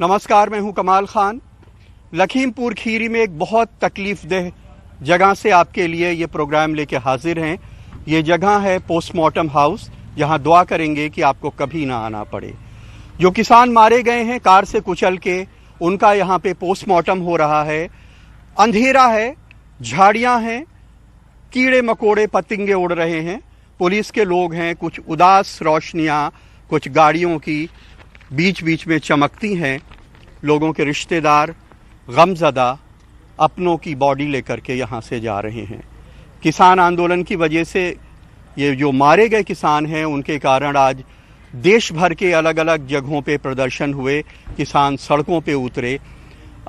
नमस्कार, मैं हूं कमाल खान। लखीमपुर खीरी में एक बहुत तकलीफदेह जगह से आपके लिए ये प्रोग्राम लेके हाजिर हैं। ये जगह है पोस्टमार्टम हाउस, जहां दुआ करेंगे कि आपको कभी ना आना पड़े। जो किसान मारे गए हैं कार से कुचल के, उनका यहाँ पे पोस्टमार्टम हो रहा है। अंधेरा है, झाड़ियां हैं, कीड़े मकोड़े पतंगे उड़ रहे हैं, पुलिस के लोग हैं, कुछ उदास रोशनियां कुछ गाड़ियों की बीच बीच में चमकती हैं। लोगों के रिश्तेदार गमज़दा अपनों की बॉडी लेकर के यहाँ से जा रहे हैं। किसान आंदोलन की वजह से ये जो मारे गए किसान हैं, उनके कारण आज देश भर के अलग अलग जगहों पे प्रदर्शन हुए, किसान सड़कों पे उतरे।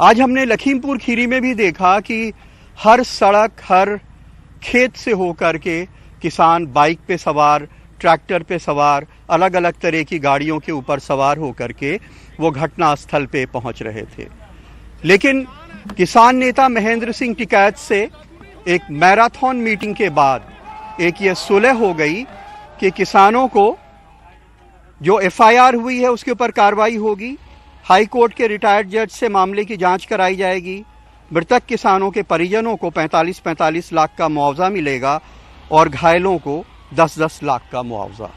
आज हमने लखीमपुर खीरी में भी देखा कि हर सड़क, हर खेत से होकर के किसान बाइक पे सवार, ट्रैक्टर पे सवार, अलग अलग तरह की गाड़ियों के ऊपर सवार होकर के वो घटना स्थल पे पहुंच रहे थे। लेकिन किसान नेता महेंद्र सिंह टिकैत से एक मैराथन मीटिंग के बाद एक ये सुलह हो गई कि किसानों को जो एफआईआर हुई है उसके ऊपर कार्रवाई होगी। हाई कोर्ट के रिटायर्ड जज से मामले की जांच कराई जाएगी। मृतक किसानों के परिजनों को 45-45 लाख का मुआवजा मिलेगा और घायलों को 10-10 लाख का मुआवजा।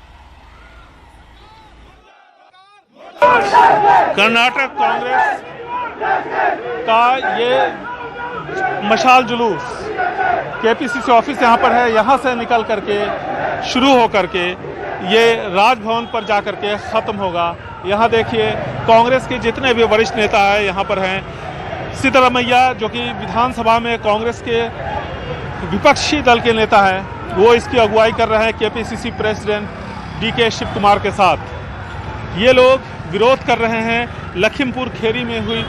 कर्नाटक कांग्रेस का ये मशाल जुलूस केपीसीसी ऑफिस यहाँ पर है, यहाँ से निकल करके शुरू हो करके ये राजभवन पर जाकर के खत्म होगा। यहाँ देखिए कांग्रेस के जितने भी वरिष्ठ नेता हैं यहाँ पर हैं। सिद्धरामैया जो कि विधानसभा में कांग्रेस के विपक्षी दल के नेता हैं, वो इसकी अगुवाई कर रहे हैं KPCC president DK Shivakumar के साथ। ये लोग विरोध कर रहे हैं लखीमपुर खीरी में हुई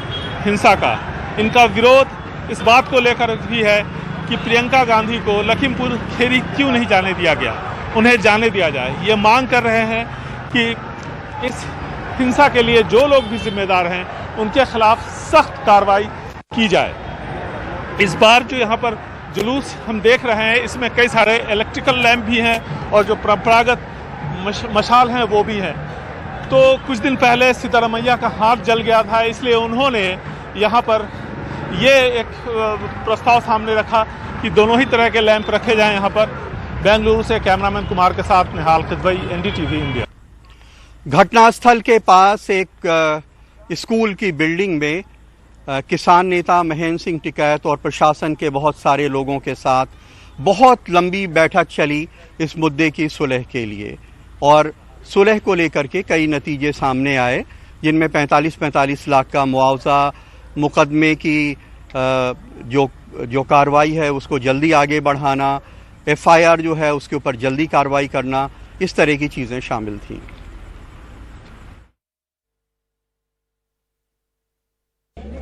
हिंसा का। इनका विरोध इस बात को लेकर भी है कि प्रियंका गांधी को लखीमपुर खीरी क्यों नहीं जाने दिया गया, उन्हें जाने दिया जाए। ये मांग कर रहे हैं कि इस हिंसा के लिए जो लोग भी जिम्मेदार हैं उनके खिलाफ सख्त कार्रवाई की जाए। इस बार जो यहाँ पर जुलूस हम देख रहे हैं, इसमें कई सारे इलेक्ट्रिकल लैंप भी हैं और जो परंपरागत मशाल हैं वो भी हैं। तो कुछ दिन पहले सिद्धरामैया का हाथ जल गया था, इसलिए उन्होंने यहाँ पर ये एक प्रस्ताव सामने रखा कि दोनों ही तरह के लैंप रखे जाएं यहाँ पर। बेंगलुरु से कैमरामैन कुमार के साथ निहाल खिदवई, एनडीटीवी इंडिया। घटनास्थल के पास एक स्कूल की बिल्डिंग में किसान नेता महेंद्र सिंह टिकैत और प्रशासन के बहुत सारे लोगों के साथ बहुत लंबी बैठक चली इस मुद्दे की सुलह के लिए, और सुलह को लेकर के कई नतीजे सामने आए, जिनमें 45-45 लाख का मुआवजा, मुकदमे की जो कार्रवाई है उसको जल्दी आगे बढ़ाना, एफआईआर जो है उसके ऊपर जल्दी कार्रवाई करना, इस तरह की चीज़ें शामिल थीं।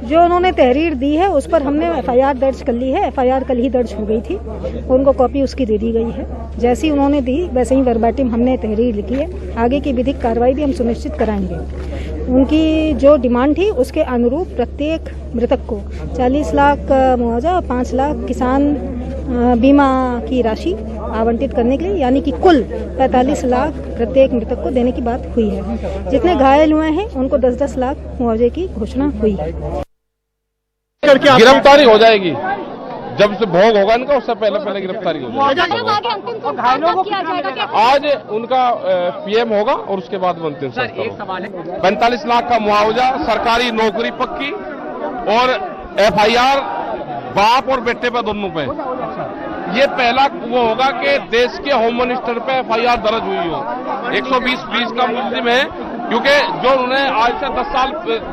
जो उन्होंने तहरीर दी है उस पर हमने एफआईआर दर्ज कर ली है। एफआईआर कल ही दर्ज हो गई थी, उनको कॉपी उसकी दे दी गई है। जैसी उन्होंने दी वैसे ही वर्बाटिम हमने तहरीर लिखी है। आगे की विधिक कार्रवाई भी हम सुनिश्चित कराएंगे। उनकी जो डिमांड थी उसके अनुरूप प्रत्येक मृतक को 40 लाख मुआवजा और 5 लाख किसान बीमा की राशि आवंटित करने के लिए, यानी कि कुल 45 लाख प्रत्येक मृतक को देने की बात हुई है। जितने घायल हुए हैं उनको 10-10 लाख मुआवजे की घोषणा हुई है। गिरफ्तारी हो जाएगी, जब से भोग होगा इनका उससे पहले गिरफ्तारी हो जाएगी। आज उनका पीएम होगा और उसके बाद अंतिम संस्कार। 45 लाख का मुआवजा, सरकारी नौकरी पक्की और एफआईआर बाप और बेटे पे दोनों पे। ये पहला वो होगा कि देश के होम मिनिस्टर पे एफआईआर दर्ज हुई हो। 120 का मुलजिम है, क्योंकि जो उन्होंने आज से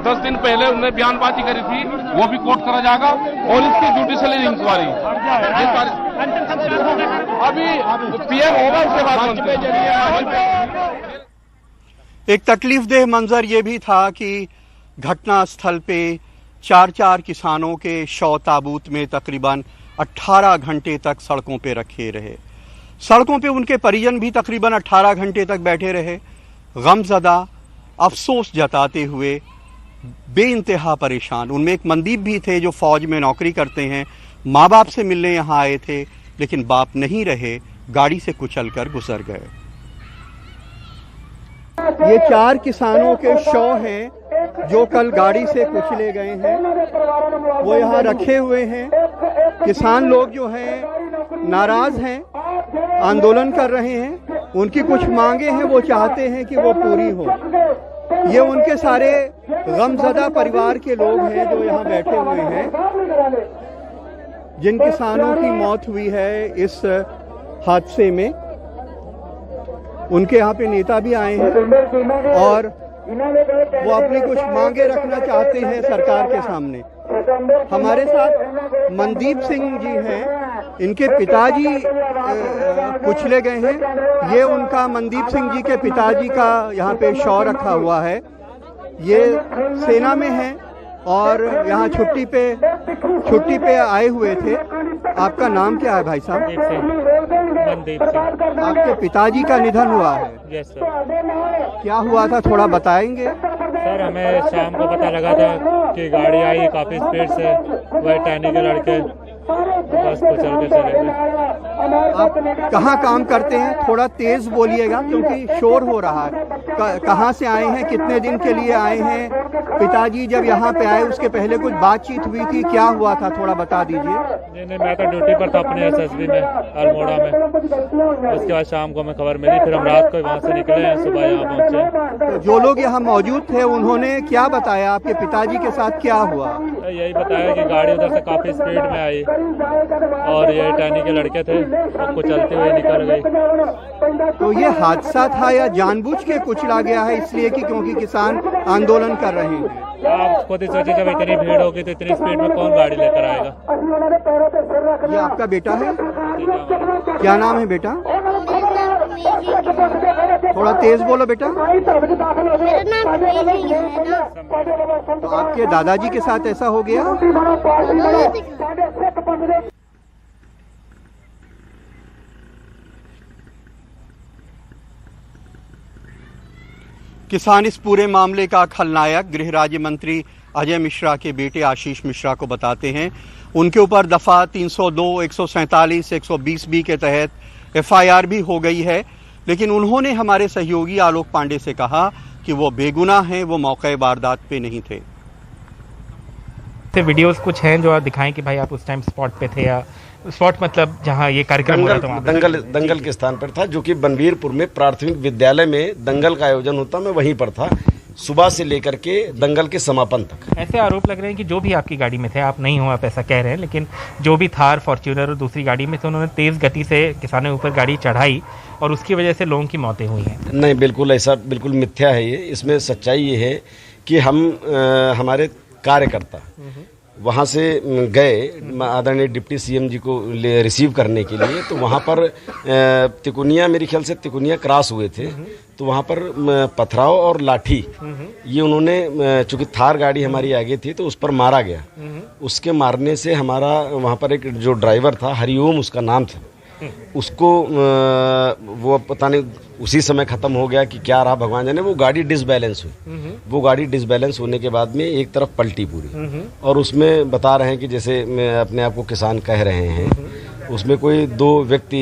10 दिन पहले उन्होंने बयानबाजी करी थी वो भी कोर्ट करा जाएगा, और इसकी जुडिशियल इंक्वायरी ये सारी अभी पीएम होगा उसके बाद। एक तकलीफदेह मंजर ये भी था कि घटना स्थल पे 4 किसानों के शव ताबूत में तकरीबन 18 घंटे तक सड़कों पे रखे रहे। सड़कों पे उनके परिजन भी तकरीबन 18 घंटे तक बैठे रहे, गमज़दा, अफसोस जताते हुए, बेइंतहा परेशान। उनमें एक मंदीप भी थे जो फौज में नौकरी करते हैं। माँ बाप से मिलने यहाँ आए थे, लेकिन बाप नहीं रहे, गाड़ी से कुचलकर गुजर गए। ये 4 किसानों के शव हैं जो कल गाड़ी से कुचले गए हैं वो यहाँ रखे हुए हैं। किसान लोग जो हैं नाराज हैं, आंदोलन कर रहे हैं। उनकी कुछ मांगे हैं, वो चाहते हैं कि वो पूरी हो। ये उनके सारे गमज़दा परिवार के लोग हैं जो यहाँ बैठे हुए हैं, जिन किसानों की मौत हुई है इस हादसे में। उनके यहाँ पे नेता भी आए हैं और वो अपनी कुछ मांगे रखना चाहते हैं सरकार के सामने। हमारे साथ मनदीप सिंह जी हैं, इनके पिताजी कुचले गए हैं। ये उनका मनदीप सिंह जी के पिताजी का यहाँ पे शव रखा हुआ है। ये सेना में हैं और यहाँ छुट्टी पे आए हुए थे। आपका नाम क्या है भाई साहब? मनदीप सिंह। आपके पिताजी का निधन हुआ है? Yes sir. क्या हुआ था, थोड़ा बताएंगे? सर हमें शाम को पता लगा था कि गाड़ी आई काफी स्पीड से, वह टहनी के लड़के बस को चल के चले गए। आप कहाँ काम करते हैं? थोड़ा तेज बोलिएगा क्योंकि शोर हो रहा है। कहाँ से आए हैं, कितने दिन के लिए आए हैं? पिताजी जब यहाँ पे आए उसके पहले कुछ बातचीत हुई थी, क्या हुआ था, थोड़ा बता दीजिए। नहीं, मैं तो ड्यूटी पर था अपने SSB में अल्मोड़ा में। उसके बाद शाम को हमें खबर मिली, फिर हम रात को वहाँ से निकले हैं, सुबह यहाँ पहुँचे। तो जो लोग यहाँ मौजूद थे उन्होंने क्या बताया, आपके पिताजी के साथ क्या हुआ? यही बताया कि गाड़ी उधर से काफी स्पीड में आई और ये टहनी के लड़के थे, सबको चलते हुए निकल गई। तो ये हादसा था या जानबूझ के कुचला गया है इसलिए कि क्योंकि किसान आंदोलन कर रहे हैं? आप खुद ही सोचिए, जब इतनी भीड़ होगी तो इतनी स्पीड में कौन गाड़ी लेकर आएगा। ये आपका बेटा है? क्या नाम है बेटा? थोड़ा तेज बोलो बेटा। तो आपके दादाजी के साथ ऐसा हो गया? किसान इस पूरे मामले का खलनायक गृह राज्य मंत्री अजय मिश्रा के बेटे आशीष मिश्रा को बताते हैं। उनके ऊपर दफा 302, 147, 120B के तहत FIR भी हो गई है, लेकिन उन्होंने हमारे सहयोगी आलोक पांडे से कहा कि वो बेगुनाह हैं, वो मौके वारदात पे नहीं थे। वीडियोस कुछ हैं जो आप दिखाएं कि भाई आप उस टाइम स्पॉट पे थे, या स्पॉट मतलब जहां ये कार्यक्रम हो रहा था वहां दंगल के स्थान पर था, जो कि बनवीरपुर में प्राथमिक विद्यालय में दंगल का आयोजन होता, मैं वहीं पर था सुबह से लेकर के दंगल के समापन तक। ऐसे आरोप लग रहे हैं कि जो भी आपकी गाड़ी में थे, आप नहीं हो, आप ऐसा कह रहे हैं, लेकिन जो भी थार, फॉर्च्यूनर और दूसरी गाड़ी में थे, उन्होंने तेज गति से किसानों के ऊपर गाड़ी चढ़ाई और उसकी वजह से लोगों की मौतें हुई हैं। नहीं, बिल्कुल ऐसा बिल्कुल मिथ्या है ये। इसमें सच्चाई ये है कि हमारे कार्यकर्ता वहाँ से गए आदरणीय डिप्टी CM जी को रिसीव करने के लिए, तो वहाँ पर तिकुनिया, मेरे ख्याल से तिकुनिया क्रॉस हुए थे, तो वहाँ पर पथराव और लाठी ये उन्होंने, चूंकि थार गाड़ी हमारी आगे थी तो उस पर मारा गया। उसके मारने से हमारा वहाँ पर एक जो ड्राइवर था, हरिओम उसका नाम था, उसको वो पता नहीं उसी समय खत्म हो गया कि क्या रहा भगवान जाने। वो गाड़ी डिसबैलेंस हुई। वो गाड़ी डिसबैलेंस होने के बाद में एक तरफ पलटी पूरी, और उसमें बता रहे हैं कि जैसे मैं अपने आप को किसान कह रहे हैं, उसमें कोई 2 व्यक्ति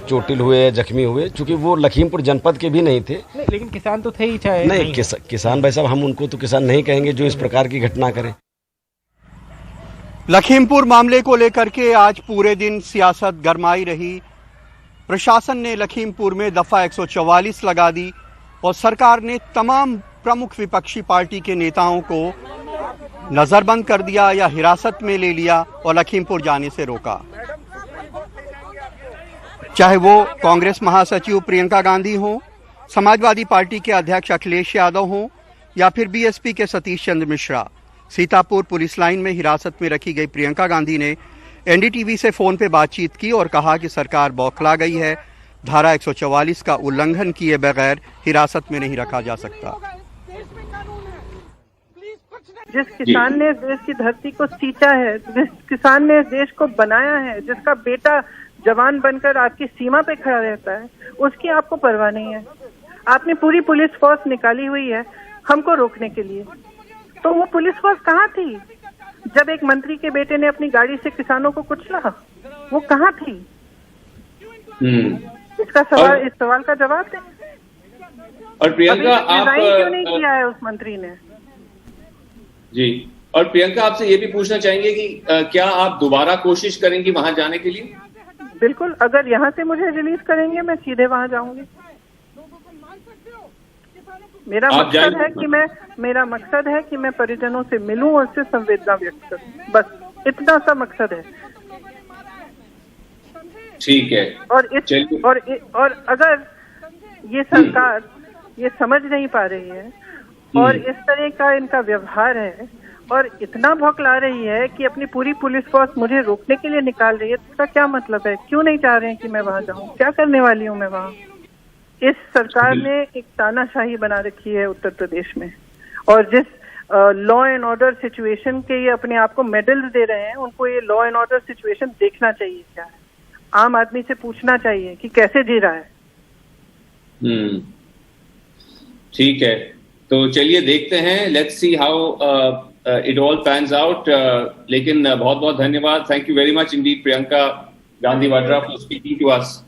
चोटिल हुए, जख्मी हुए, चूंकि वो लखीमपुर जनपद के भी नहीं थे। लेकिन किसान तो थे ही, चाहे नहीं किसान भाई साहब, हम उनको तो किसान नहीं कहेंगे जो इस प्रकार की घटना करें। लखीमपुर मामले को लेकर के आज पूरे दिन सियासत गरमाई रही। प्रशासन ने लखीमपुर में दफा 144 लगा दी और सरकार ने तमाम प्रमुख विपक्षी पार्टी के नेताओं को नजरबंद कर दिया या हिरासत में ले लिया और लखीमपुर जाने से रोका। चाहे वो कांग्रेस महासचिव प्रियंका गांधी हो, समाजवादी पार्टी के अध्यक्ष अखिलेश यादव हो, या फिर BSP के सतीश चंद्र मिश्रा। सीतापुर पुलिस लाइन में हिरासत में रखी गई प्रियंका गांधी ने NDTV से फोन पे बातचीत की और कहा कि सरकार बौखला गई है, धारा 144 का उल्लंघन किए बगैर हिरासत में नहीं रखा जा सकता। जिस किसान ने देश की धरती को सींचा है, जिस किसान ने देश को बनाया है, जिसका बेटा जवान बनकर आपकी सीमा पे खड़ा रहता है, उसकी आपको परवाह नहीं है। आपने पूरी पुलिस फोर्स निकाली हुई है हमको रोकने के लिए, तो वो पुलिस फोर्स कहाँ थी जब एक मंत्री के बेटे ने अपनी गाड़ी से किसानों को कुचला? वो कहाँ थी? इसका सवाल, इस सवाल का जवाब दें। और प्रियंका, आप क्यों नहीं किया है उस मंत्री ने? जी, और प्रियंका आपसे ये भी पूछना चाहेंगे कि क्या आप दोबारा कोशिश करेंगी वहां जाने के लिए? बिल्कुल, अगर यहाँ से मुझे रिलीज करेंगे मैं सीधे वहां जाऊंगी। मेरा मकसद है कि मैं परिजनों से मिलूं और उससे संवेदना व्यक्त करूं, बस इतना सा मकसद है। ठीक है। और अगर ये सरकार ये समझ नहीं पा रही है और इस तरह का इनका व्यवहार है और इतना भौंकला रही है कि अपनी पूरी पुलिस फोर्स मुझे रोकने के लिए निकाल रही है, तो इसका क्या मतलब है? क्यों नहीं चाह रहे हैं कि मैं वहां जाऊं? क्या करने वाली हूं मैं वहां? इस सरकार ने एक तानाशाही बना रखी है उत्तर प्रदेश में, और जिस लॉ एंड ऑर्डर सिचुएशन के ये अपने आप को मेडल्स दे रहे हैं, उनको ये लॉ एंड ऑर्डर सिचुएशन देखना चाहिए क्या है, आम आदमी से पूछना चाहिए कि कैसे जी रहा है। ठीक है, तो चलिए देखते हैं, let's see how it all pans out. लेकिन बहुत बहुत धन्यवाद, thank you very much indeed Priyanka Gandhi Vadra for speaking to us.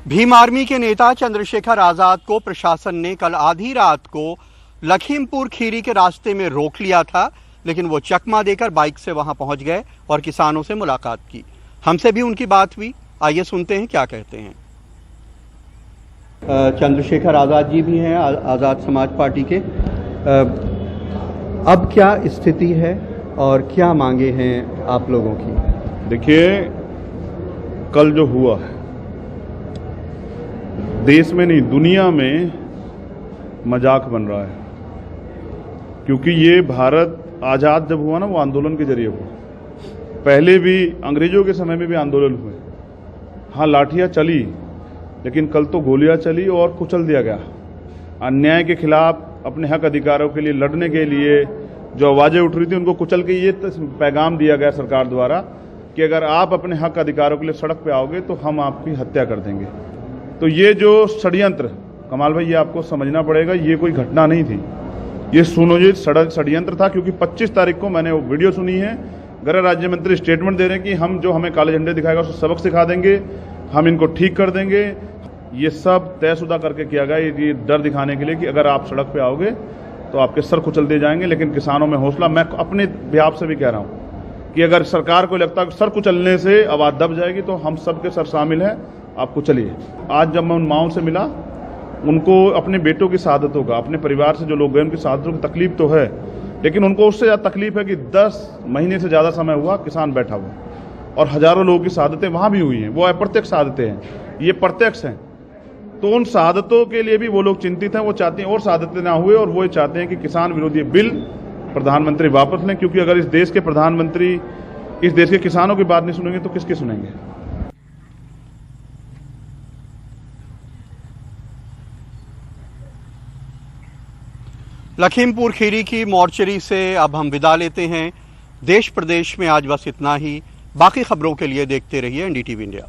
Bhim army के नेता चंद्रशेखर आजाद को प्रशासन ने कल आधी रात को लखीमपुर खीरी के रास्ते में रोक लिया था, लेकिन वो चकमा देकर बाइक से वहां पहुंच गए और किसानों से मुलाकात की। हमसे भी उनकी बात हुई, आइए सुनते हैं क्या कहते हैं। चंद्रशेखर आजाद जी भी हैं आजाद समाज पार्टी के। अब क्या स्थिति है और क्या मांगे हैं आप लोगों की? देखिए, कल जो हुआ है देश में नहीं दुनिया में मजाक बन रहा है, क्योंकि ये भारत आज़ाद जब हुआ ना, वो आंदोलन के जरिए हुआ। पहले भी अंग्रेजों के समय में भी आंदोलन हुए, हाँ लाठियाँ चली, लेकिन कल तो गोलियाँ चली और कुचल दिया गया। अन्याय के खिलाफ अपने हक अधिकारों के लिए लड़ने के लिए जो आवाज़ें उठ रही थी, उनको कुचल के ये पैगाम दिया गया सरकार द्वारा कि अगर आप अपने हक अधिकारों के लिए सड़क पे आओगे तो हम आपकी हत्या कर देंगे। तो ये जो षड्यंत्र, कमाल भाई, ये आपको समझना पड़ेगा, ये कोई घटना नहीं थी, ये सुनियोजित षड्यंत्र था। क्योंकि 25 तारीख को मैंने वो वीडियो सुनी है, गृह राज्य मंत्री स्टेटमेंट दे रहे हैं कि हम जो हमें काले झंडे दिखाएगा उसको सबक सिखा देंगे, हम इनको ठीक कर देंगे। ये सब तयशुदा करके किया गया, ये डर दिखाने के लिए कि अगर आप सड़क पे आओगे तो आपके सर कुचल दिए जाएंगे। लेकिन किसानों में हौसला, मैं अपने बिहाफ से भी कह रहा हूँ कि अगर सरकार को लगता है कि सर कुचलने से आवाज़ दब जाएगी, तो हम सबके सर शामिल हैं, आपको चलिए। आज जब मैं उन माओं से मिला, उनको अपने बेटों की शहादतों का, अपने परिवार से जो लोग गए उनकी शहादतों की तकलीफ तो है, लेकिन उनको उससे ज़्यादा तकलीफ है कि 10 महीने से ज़्यादा समय हुआ किसान बैठा हुआ, और हजारों लोगों की शहादतें वहाँ भी हुई हैं। वो अप्रत्यक्ष शहादतें हैं, ये प्रत्यक्ष हैं। तो उन शहादतों के लिए भी वो लोग चिंतित हैं, वो चाहते हैं और शहादतें ना हुए, और वो चाहते हैं कि किसान विरोधी बिल प्रधानमंत्री वापस लें। क्योंकि अगर इस देश के प्रधानमंत्री इस देश के किसानों की बात नहीं सुनेंगे तो किसकी सुनेंगे? लखीमपुर खीरी की मोर्चरी से अब हम विदा लेते हैं। देश प्रदेश में आज बस इतना ही। बाकी खबरों के लिए देखते रहिए NDTV इंडिया।